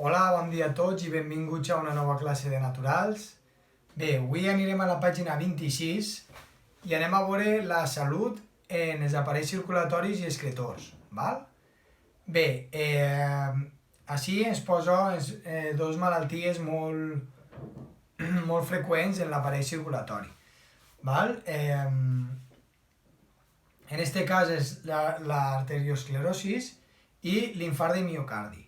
Hola, bon dia a tots i benvinguts a una nova classe de naturals. Bé, avui anirem a la pàgina 26 i anem a veure la salut en els aparells circulatoris i excretors. Val? Bé, així ens posa dues malalties molt freqüents en l'aparell circulatori. Val? En este cas és l'arteriosclerosis i l'infart de miocardi.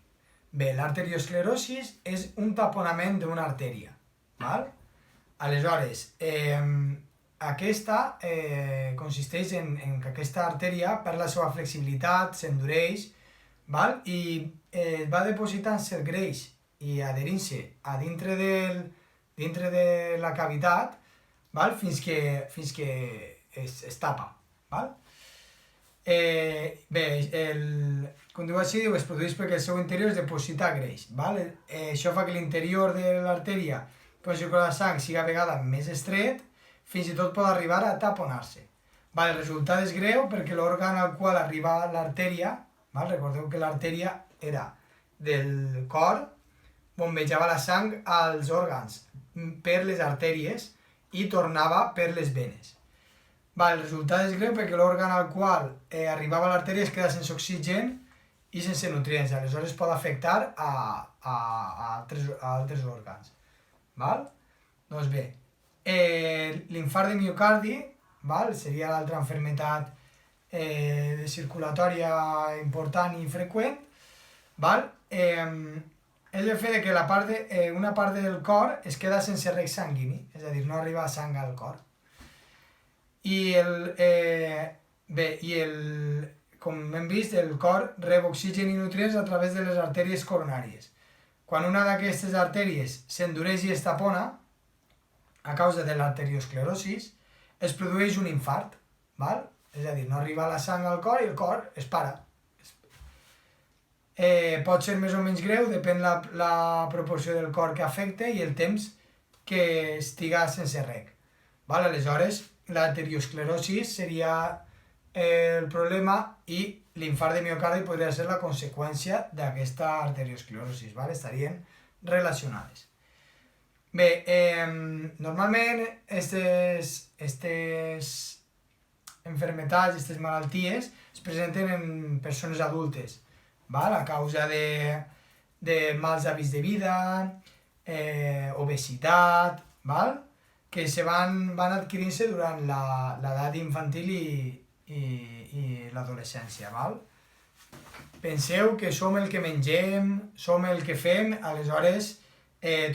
Bé, l'arteriosclerosis és un taponament d'una artèria, val? Aleshores, aquesta consisteix en que aquesta artèria perd la seva flexibilitat, s'endureix, val? I va depositant-se el greix i adherint-se a dintre de la cavitat, val? Fins que es tapa, val? Bé, com diu així, es produeix perquè el seu interior es deposita greix. Val? Això fa que l'interior de l'artèria per circular la sang sigui a vegades més estret, fins i tot pot arribar a taponar-se. El resultat és greu perquè l'òrgan al qual arriba l'artèria, recordeu que l'artèria era del cor, bombejava la sang als òrgans per les artèries i tornava per les venes. El resultat és greu perquè l'òrgan al qual arribava l'artèria es queda sense oxigen i sense nutrients, aleshores pot afectar a altres òrgans. Val? Doncs bé, l'infart de miocardi seria l'altra malaltia circulatòria important i freqüent. És el fet que una part del cor es queda sense rec sanguini, és a dir, no arriba sang al cor. Com hem vist, el cor rep oxigen i nutrients a través de les artèries coronàries. Quan una d'aquestes artèries s'endureix i es tapona, a causa de l'arteriosclerosis, es produeix un infart, és a dir, no arriba la sang al cor i el cor es para. Pot ser més o menys greu, depèn la proporció del cor que afecta i el temps que estiga sense rec. Aleshores, l'arteriosclerosis seria el problema i l'infart de miocardi podria ser la conseqüència d'aquesta arteriosclerosis, estarien relacionades. Bé, normalment aquestes malalties, aquestes malalties es presenten en persones adultes, a causa de mals hàbits de vida, obesitat, que van adquirint-se durant l'edat infantil i l'adolescència. Penseu que som el que mengem, som el que fem, aleshores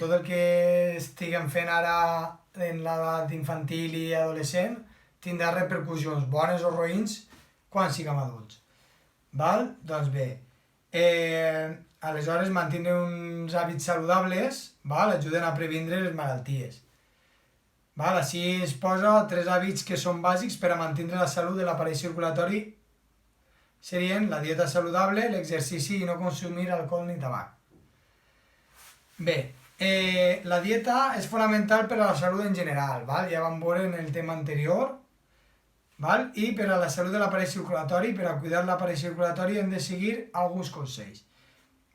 tot el que estiguem fent ara en l'edat infantil i adolescent tindrà repercussions bones o roïns quan siguem adults. Doncs bé, aleshores mantenir uns hàbits saludables ajuden a previndre les malalties. Així es posa 3 hàbits que són bàsics per a mantenir la salut de l'aparell circulatori. Serien la dieta saludable, l'exercici i no consumir alcohol ni tabac. Bé, la dieta és fonamental per a la salut en general, ja vam veure en el tema anterior, i per a la salut de l'aparell circulatori, per a cuidar l'aparell circulatori hem de seguir alguns consells.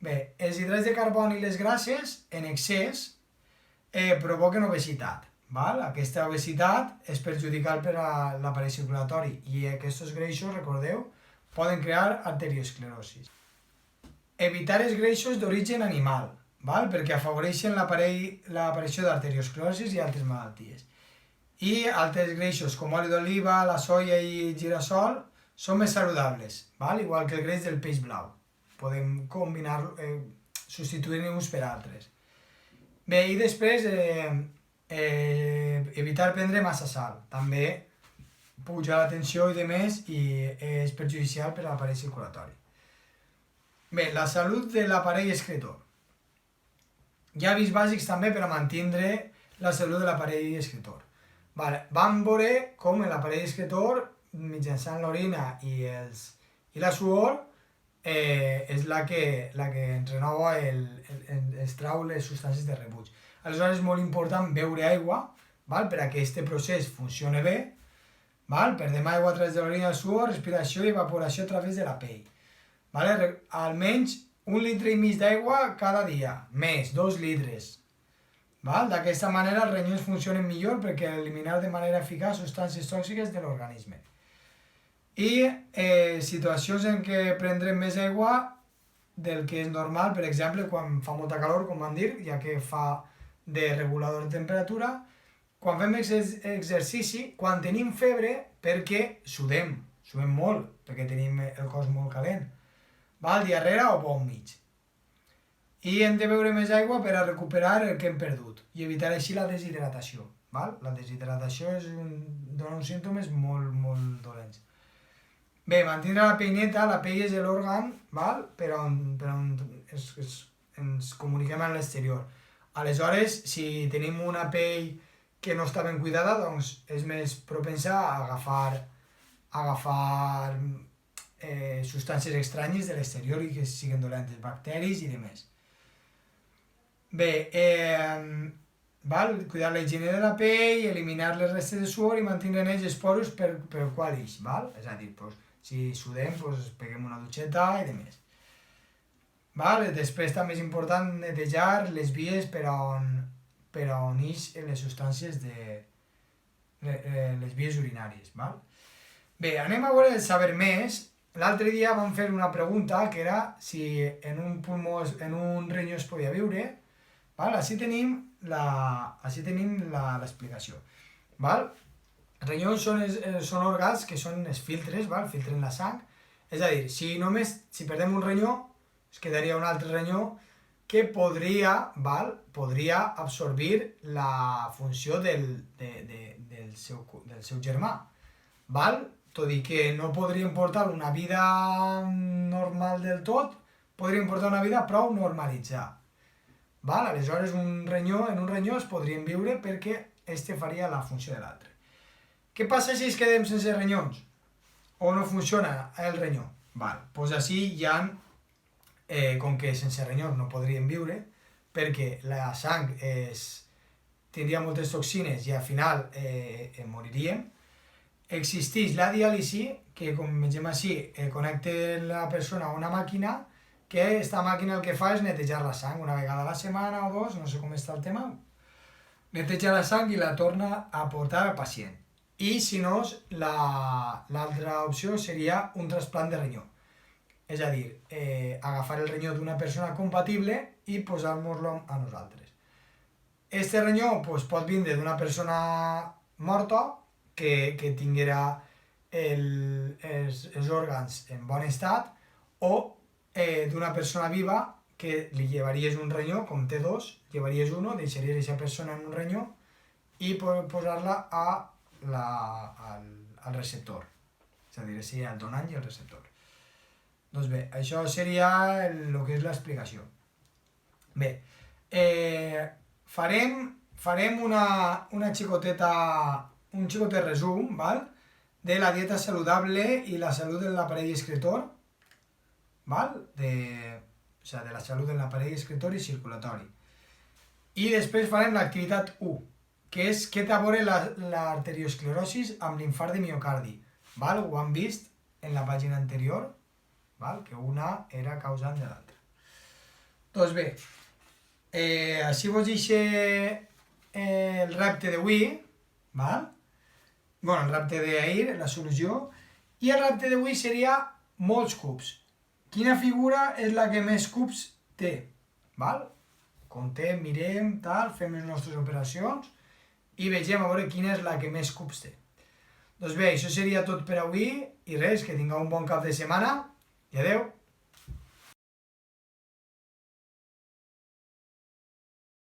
Bé, els hidrats de carboni i les grasses en excés provoquen obesitat. Aquesta obesitat és perjudicial per a l'aparell circulatori i aquests greixos, recordeu, poden crear arteriosclerosis. Evitar els greixos d'origen animal, perquè afavoreixen l'aparició d'arteriosclerosis i altres malalties. I altres greixos com oli d'oliva, la soia i girassol són més saludables, igual que el greix del peix blau. Podem combinar-lo, substituir-ne uns per altres. Bé, i després evitar prendre massa sal. També puja la tensió i demés i és perjudicial per a l'aparell circulatori. Bé, la salut de l'aparell excretor. Hi ha hàbits bàsics també per a mantenir la salut de l'aparell excretor. Vam veure com l'aparell excretor, mitjançant l'orina i la suor, és la que ens renova, ens trau les substàncies de rebuig. Aleshores és molt important beure aigua per a que aquest procés funcioni bé. Perdem aigua a través de l'orina i el suor, respiració i evaporació a través de la pell. Almenys 1,5 litres d'aigua cada dia, més 2 litres. D'aquesta manera els ronyons funcionen millor perquè eliminar de manera eficaç substàncies tòxiques de l'organisme. I situacions en què prendrem més aigua del que és normal, per exemple, quan fa molta calor, com vam dir, ja que fa de regulador de temperatura, quan fem exercici, quan tenim febre, perquè sudem molt, perquè tenim el cos molt calent, diarrea o vòmits. I hem de beure més aigua per a recuperar el que hem perdut i evitar així la deshidratació. La deshidratació dona uns símptomes molt dolents. Bé, mantindre la pell neta, la pell és l'òrgan per on ens comuniquem amb l'exterior. Aleshores, si tenim una pell que no està ben cuidada, doncs és més propensa a agafar substàncies estranyes de l'exterior i que siguin dolentes, bacteris i demés. Bé, cuidar la higiene de la pell, eliminar les restes de suor i mantenir els poros per qual ix, és a dir, si sudem, peguem una dutxeta i demés. Després també és important netejar les vies per on ix les substàncies de les vies urinàries. Bé, anem a veure el saber més. L'altre dia vam fer una pregunta que era si en un ronyó es podia viure. Així tenim l'explicació. Els ronyons són òrgans que són els filtres, filtren la sang. És a dir, si perdem un ronyó, es quedaria un altre ronyó que podria absorbir la funció del seu germà. Tot i que no podrien portar una vida normal del tot, podrien portar una vida prou normalitzada. Aleshores, en un ronyó es podrien viure perquè este faria la funció de l'altre. Què passa si es quedem sense ronyons? O no funciona el ronyó? Doncs així ja, com que sense ronyons no podríem viure, perquè la sang tindria moltes toxines i al final moriríem, existeix la diàlisi, que com vegem així, connecta la persona a una màquina, que aquesta màquina el que fa és netejar la sang una vegada a la setmana o dos, no sé com està el tema, neteja la sang i la torna a portar al pacient. I si no, l'altra opció seria un trasplant de ronyó. És a dir, agafar el ronyó d'una persona compatible i posar-nos-lo a nosaltres. Este ronyó pot vindre d'una persona morta que tinguera els òrgans en bon estat o d'una persona viva que li llevaries un ronyó, com té dos, llevaries uno, deixaries aquesta persona en un ronyó i posar-la al receptor. És a dir, seria el donant i el receptor. Doncs bé, això seria el que és l'explicació. Bé, farem un xicotet resum de la dieta saludable i la salut de l'aparell excretor, de la salut de l'aparell excretor i circulatori. I després farem l'activitat 1, que és què té a veure l'arteriosclerosi amb l'infart de miocardi. Ho han vist en la pàgina anterior, que una era causant de l'altra. Doncs bé, així vos deixo el repte d'avui, el repte d'ahir, la solució, i el repte d'avui seria molts cubs. Quina figura és la que més cubs té? Contem, mirem, fem les nostres operacions i vegem a veure quina és la que més cubs té. Doncs bé, això seria tot per avui i res, que tingueu un bon cap de setmana i adeu.